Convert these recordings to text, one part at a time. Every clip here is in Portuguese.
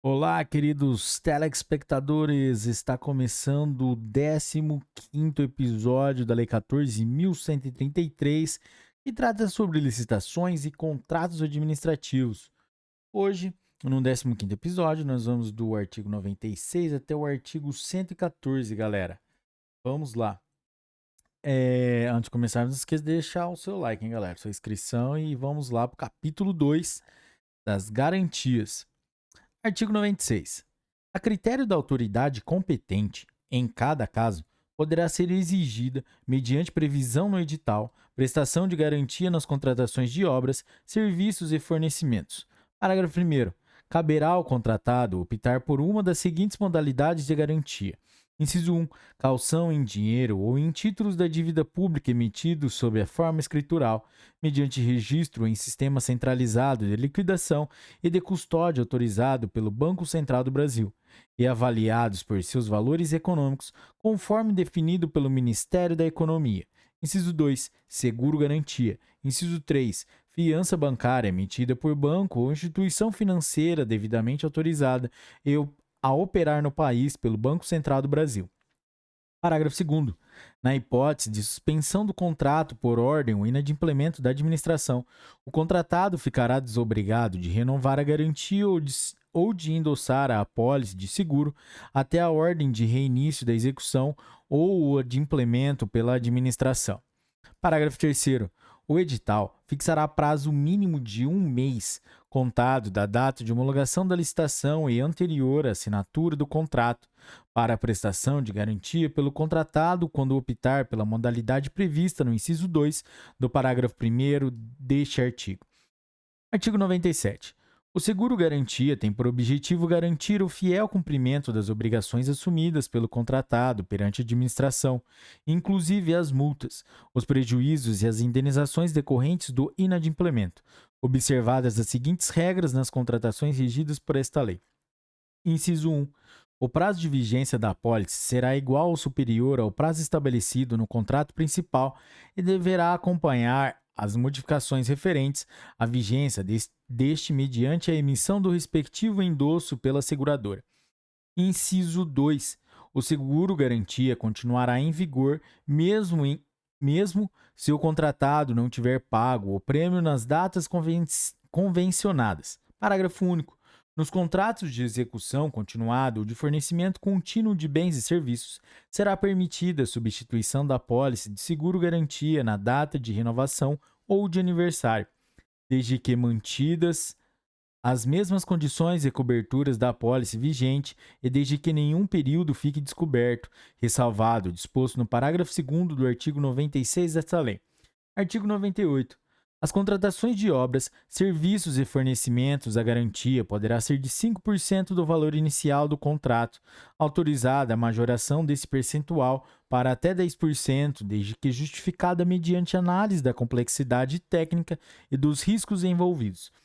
Olá, queridos telespectadores! Está começando o 15º episódio da Lei 14.133, que trata sobre licitações e contratos administrativos. Hoje, no 15º episódio, nós vamos do artigo 96 até o artigo 114, galera. Vamos lá. Antes de começar, não esqueça de deixar o seu like, hein, galera? Sua inscrição e vamos lá para o capítulo 2 das garantias. Artigo 96. A critério da autoridade competente, em cada caso, poderá ser exigida, mediante previsão no edital, prestação de garantia nas contratações de obras, serviços e fornecimentos. Parágrafo primeiro. Caberá ao contratado optar por uma das seguintes modalidades de garantia. Inciso 1. Caução em dinheiro ou em títulos da dívida pública emitidos sob a forma escritural, mediante registro em sistema centralizado de liquidação e de custódia autorizado pelo Banco Central do Brasil, e avaliados por seus valores econômicos, conforme definido pelo Ministério da Economia. Inciso 2. Seguro-garantia. Inciso 3. Fiança bancária emitida por banco ou instituição financeira devidamente autorizada a operar no país pelo Banco Central do Brasil. Parágrafo 2º. Na hipótese de suspensão do contrato por ordem ou inadimplemento da administração, o contratado ficará desobrigado de renovar a garantia ou de endossar a apólice de seguro até a ordem de reinício da execução ou o adimplemento pela administração. Parágrafo 3º. O edital fixará prazo mínimo de 1 mês, contado da data de homologação da licitação e anterior à assinatura do contrato, para a prestação de garantia pelo contratado quando optar pela modalidade prevista no inciso 2 do parágrafo 1º deste artigo. Artigo 97. O seguro-garantia tem por objetivo garantir o fiel cumprimento das obrigações assumidas pelo contratado perante a administração, inclusive as multas, os prejuízos e as indenizações decorrentes do inadimplemento, observadas as seguintes regras nas contratações regidas por esta lei. Inciso 1. O prazo de vigência da apólice será igual ou superior ao prazo estabelecido no contrato principal e deverá acompanhar as modificações referentes à vigência deste mediante a emissão do respectivo endosso pela seguradora. Inciso 2. O seguro-garantia continuará em vigor mesmo se o contratado não tiver pago o prêmio nas datas convencionadas. Parágrafo único. Nos contratos de execução continuada ou de fornecimento contínuo de bens e serviços, será permitida a substituição da apólice de seguro-garantia na data de renovação ou de aniversário, desde que mantidas as mesmas condições e coberturas da apólice vigente e desde que nenhum período fique descoberto, ressalvado o disposto no parágrafo 2º do artigo 96 desta lei. Artigo 98. As contratações de obras, serviços e fornecimentos à garantia poderá ser de 5% do valor inicial do contrato, autorizada a majoração desse percentual para até 10%, desde que justificada mediante análise da complexidade técnica e dos riscos envolvidos.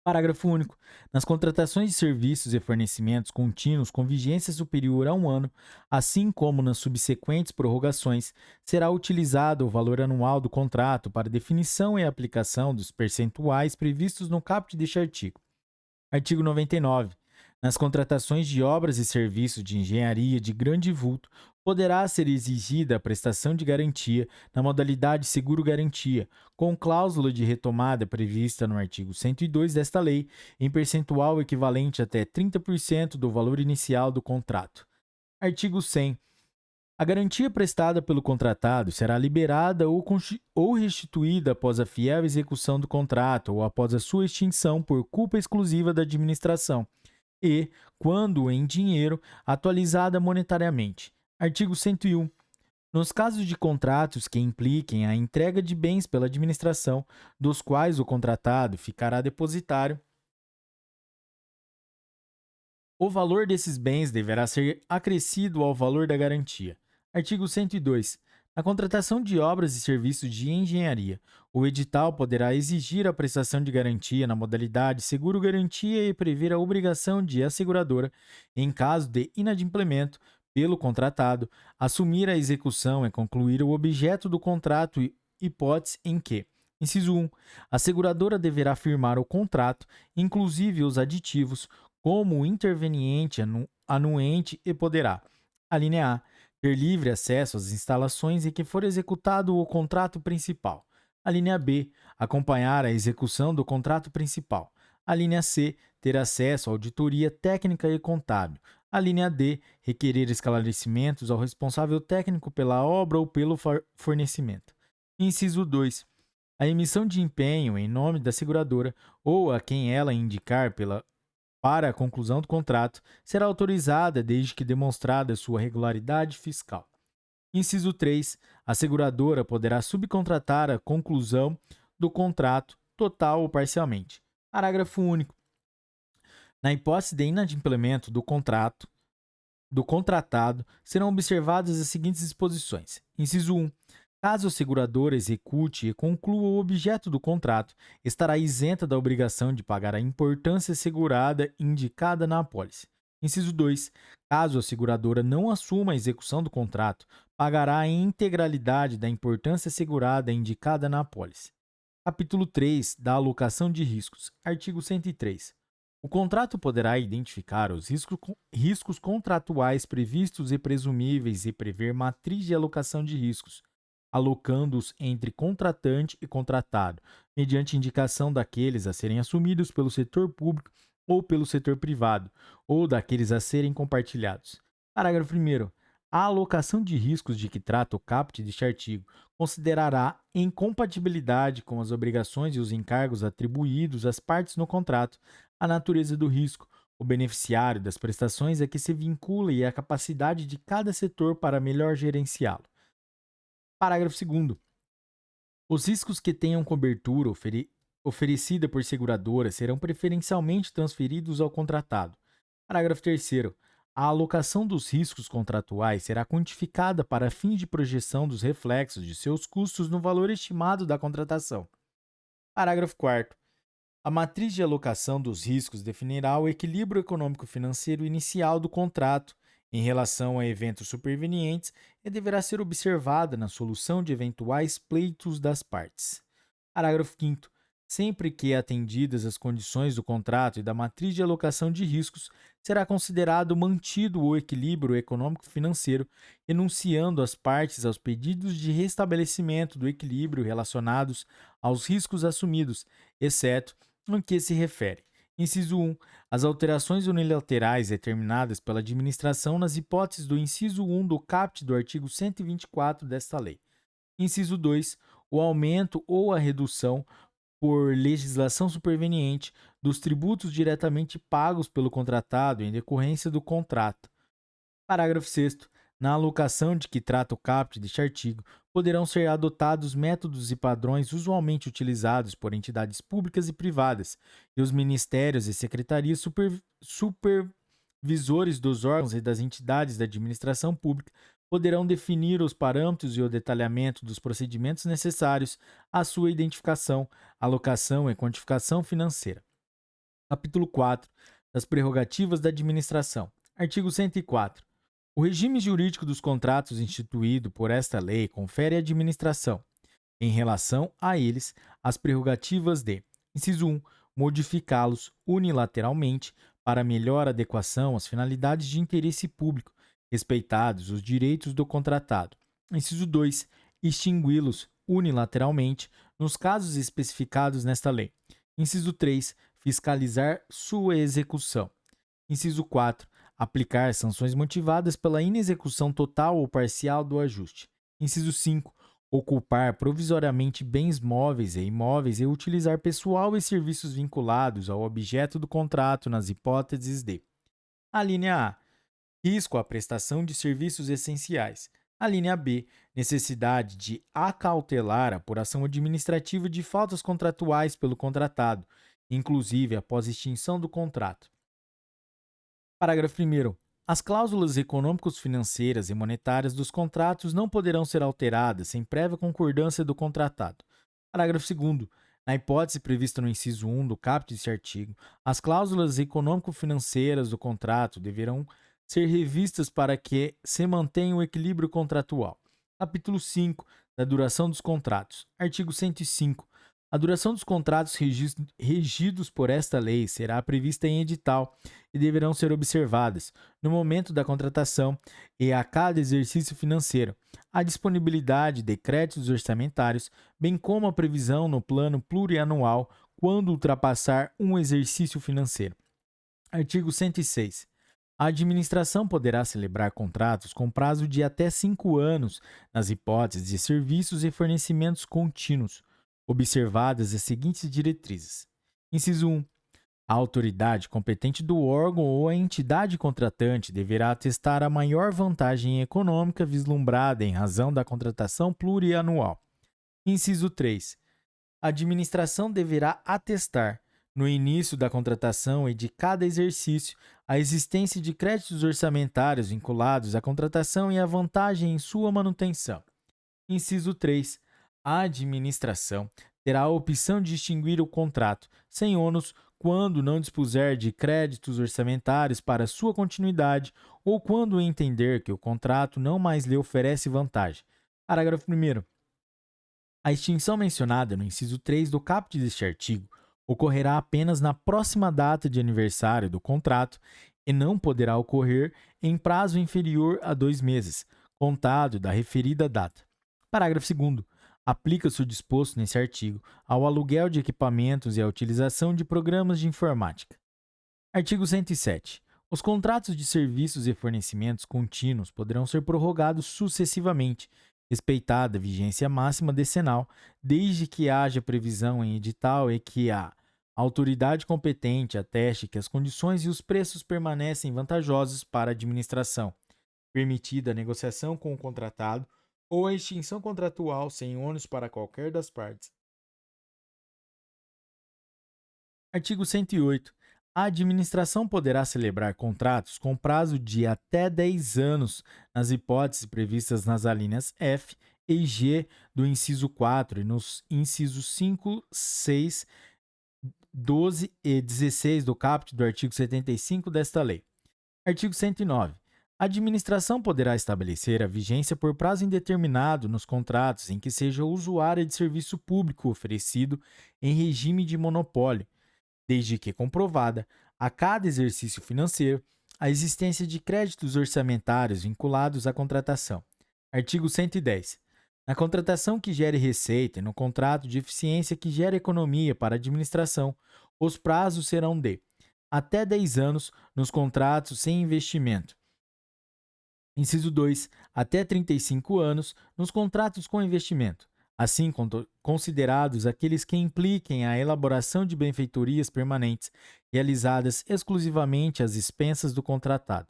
Parágrafo único. Nas contratações de serviços e fornecimentos contínuos com vigência superior a 1 ano, assim como nas subsequentes prorrogações, será utilizado o valor anual do contrato para definição e aplicação dos percentuais previstos no caput deste artigo. Artigo 99. Nas contratações de obras e serviços de engenharia de grande vulto, poderá ser exigida a prestação de garantia na modalidade seguro-garantia, com cláusula de retomada prevista no artigo 102 desta lei, em percentual equivalente até 30% do valor inicial do contrato. Artigo 100. A garantia prestada pelo contratado será liberada ou restituída após a fiel execução do contrato ou após a sua extinção por culpa exclusiva da administração e, quando em dinheiro, atualizada monetariamente. Artigo 101. Nos casos de contratos que impliquem a entrega de bens pela administração, dos quais o contratado ficará depositário, o valor desses bens deverá ser acrescido ao valor da garantia. Artigo 102. Na contratação de obras e serviços de engenharia, o edital poderá exigir a prestação de garantia na modalidade seguro-garantia e prever a obrigação de a seguradora, em caso de inadimplemento pelo contratado, assumir a execução e concluir o objeto do contrato, hipótese em que: inciso 1. A seguradora deverá firmar o contrato, inclusive os aditivos, como interveniente, anuente e poderá. A linha A. Ter livre acesso às instalações em que for executado o contrato principal. A linha B. Acompanhar a execução do contrato principal. A linha C. Ter acesso à auditoria técnica e contábil. A linha D. Requerer esclarecimentos ao responsável técnico pela obra ou pelo fornecimento. Inciso 2. A emissão de empenho em nome da seguradora ou a quem ela indicar para a conclusão do contrato será autorizada desde que demonstrada sua regularidade fiscal. Inciso 3. A seguradora poderá subcontratar a conclusão do contrato, total ou parcialmente. Parágrafo único. Na hipótese de inadimplemento do contratado, serão observadas as seguintes disposições. Inciso 1. Caso a seguradora execute e conclua o objeto do contrato, estará isenta da obrigação de pagar a importância segurada indicada na apólice. Inciso 2. Caso a seguradora não assuma a execução do contrato, pagará a integralidade da importância segurada indicada na apólice. Capítulo 3. Da alocação de riscos. Artigo 103. O contrato poderá identificar os riscos contratuais previstos e presumíveis e prever matriz de alocação de riscos, alocando-os entre contratante e contratado, mediante indicação daqueles a serem assumidos pelo setor público ou pelo setor privado, ou daqueles a serem compartilhados. Parágrafo 1º. A alocação de riscos de que trata o caput deste artigo considerará em compatibilidade com as obrigações e os encargos atribuídos às partes no contrato a natureza do risco, o beneficiário das prestações a que se vincula e a capacidade de cada setor para melhor gerenciá-lo. Parágrafo 2º. Os riscos que tenham cobertura oferecida por seguradora serão preferencialmente transferidos ao contratado. Parágrafo 3º. A alocação dos riscos contratuais será quantificada para fim de projeção dos reflexos de seus custos no valor estimado da contratação. Parágrafo 4º. A matriz de alocação dos riscos definirá o equilíbrio econômico-financeiro inicial do contrato em relação a eventos supervenientes e deverá ser observada na solução de eventuais pleitos das partes. Parágrafo 5º. Sempre que atendidas as condições do contrato e da matriz de alocação de riscos, será considerado mantido o equilíbrio econômico-financeiro, enunciando as partes aos pedidos de restabelecimento do equilíbrio relacionados aos riscos assumidos, exceto no que se refere. Inciso 1. As alterações unilaterais determinadas pela administração nas hipóteses do inciso 1 do caput do artigo 124 desta lei. Inciso 2. O aumento ou a redução por legislação superveniente dos tributos diretamente pagos pelo contratado em decorrência do contrato. Parágrafo 6º. Na alocação de que trata o caput deste artigo, poderão ser adotados métodos e padrões usualmente utilizados por entidades públicas e privadas, e os ministérios e secretarias supervisores dos órgãos e das entidades da administração pública poderão definir os parâmetros e o detalhamento dos procedimentos necessários à sua identificação, alocação e quantificação financeira. Capítulo 4. Das prerrogativas da administração. Artigo 104. O regime jurídico dos contratos instituído por esta lei confere à administração, em relação a eles, as prerrogativas de: inciso 1. Modificá-los unilateralmente para melhor adequação às finalidades de interesse público, respeitados os direitos do contratado. Inciso 2. Extingui-los unilateralmente nos casos especificados nesta lei. Inciso 3. Fiscalizar sua execução. Inciso 4. Aplicar sanções motivadas pela inexecução total ou parcial do ajuste. Inciso 5. Ocupar provisoriamente bens móveis e imóveis e utilizar pessoal e serviços vinculados ao objeto do contrato nas hipóteses de: a linha A. Risco à prestação de serviços essenciais. A linha B. Necessidade de acautelar a apuração administrativa de faltas contratuais pelo contratado, inclusive após extinção do contrato. Parágrafo 1º. As cláusulas econômicos-financeiras e monetárias dos contratos não poderão ser alteradas sem prévia concordância do contratado. Parágrafo 2º. Na hipótese prevista no inciso 1 do caput deste artigo, as cláusulas econômico-financeiras do contrato deverão ser revistas para que se mantenha o equilíbrio contratual. Capítulo 5. Da duração dos contratos. Artigo 105. A duração dos contratos regidos por esta lei será prevista em edital e deverão ser observadas, no momento da contratação e a cada exercício financeiro, a disponibilidade de créditos orçamentários, bem como a previsão no plano plurianual quando ultrapassar um exercício financeiro. Artigo 106. A administração poderá celebrar contratos com prazo de até 5 anos, nas hipóteses de serviços e fornecimentos contínuos, observadas as seguintes diretrizes. Inciso 1. A autoridade competente do órgão ou a entidade contratante deverá atestar a maior vantagem econômica vislumbrada em razão da contratação plurianual. Inciso 3. A administração deverá atestar, no início da contratação e de cada exercício, a existência de créditos orçamentários vinculados à contratação e a vantagem em sua manutenção. Inciso 3. A administração terá a opção de extinguir o contrato, sem ônus, quando não dispuser de créditos orçamentários para sua continuidade ou quando entender que o contrato não mais lhe oferece vantagem. Parágrafo 1º. A extinção mencionada no inciso 3 do caput deste artigo ocorrerá apenas na próxima data de aniversário do contrato e não poderá ocorrer em prazo inferior a 2 meses, contado da referida data. Parágrafo 2º. Aplica-se o disposto nesse artigo ao aluguel de equipamentos e à utilização de programas de informática. Artigo 107. Os contratos de serviços e fornecimentos contínuos poderão ser prorrogados sucessivamente, respeitada a vigência máxima decenal, desde que haja previsão em edital e que a autoridade competente ateste que as condições e os preços permanecem vantajosos para a administração, permitida a negociação com o contratado ou a extinção contratual sem ônus para qualquer das partes. Artigo 108. A administração poderá celebrar contratos com prazo de até 10 anos, nas hipóteses previstas nas alíneas F e G do inciso 4 e nos incisos 5, 6, 12 e 16 do caput do artigo 75 desta lei. Artigo 109. A administração poderá estabelecer a vigência por prazo indeterminado nos contratos em que seja usuária de serviço público oferecido em regime de monopólio, desde que comprovada, a cada exercício financeiro, a existência de créditos orçamentários vinculados à contratação. Artigo 110. Na contratação que gere receita e no contrato de eficiência que gere economia para a administração, os prazos serão de até 10 anos nos contratos sem investimento. Inciso 2. Até 35 anos nos contratos com investimento, assim considerados aqueles que impliquem a elaboração de benfeitorias permanentes realizadas exclusivamente às expensas do contratado,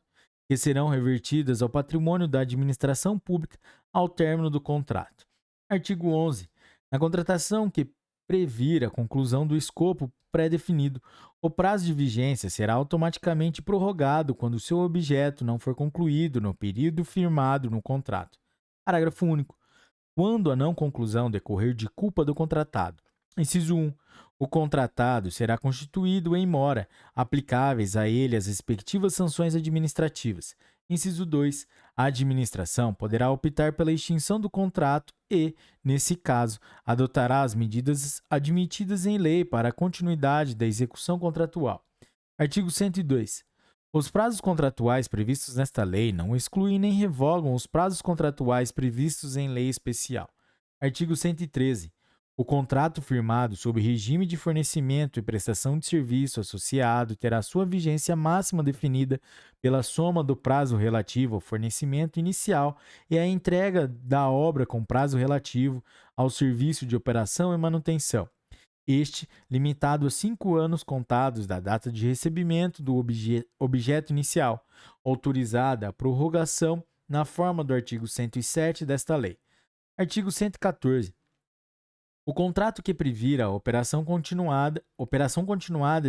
que serão revertidas ao patrimônio da administração pública ao término do contrato. Artigo 11. Na contratação que previr a conclusão do escopo pré-definido, o prazo de vigência será automaticamente prorrogado quando seu objeto não for concluído no período firmado no contrato. Parágrafo único. Quando a não conclusão decorrer de culpa do contratado. Inciso 1. O contratado será constituído em mora, aplicáveis a ele as respectivas sanções administrativas. Inciso 2. A administração poderá optar pela extinção do contrato e, nesse caso, adotará as medidas admitidas em lei para a continuidade da execução contratual. Artigo 102. Os prazos contratuais previstos nesta lei não excluem nem revogam os prazos contratuais previstos em lei especial. Artigo 113. O contrato firmado sob regime de fornecimento e prestação de serviço associado terá sua vigência máxima definida pela soma do prazo relativo ao fornecimento inicial e a entrega da obra com prazo relativo ao serviço de operação e manutenção. Este limitado a 5 anos contados da data de recebimento do objeto inicial, autorizada a prorrogação na forma do artigo 107 desta lei. Artigo 114. O contrato que previra a operação continuada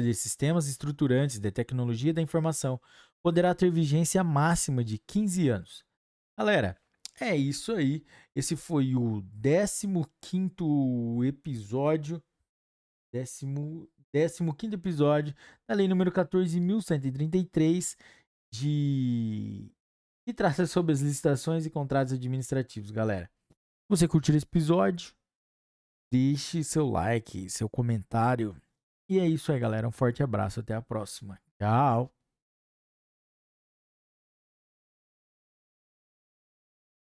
de sistemas estruturantes de tecnologia da informação poderá ter vigência máxima de 15 anos. Galera, é isso aí. Esse foi o 15º episódio, 15º episódio da Lei número 14.133 que trata sobre as licitações e contratos administrativos, galera. Se você curtiu esse episódio, deixe seu like, seu comentário. E é isso aí, galera. Um forte abraço. Até a próxima. Tchau.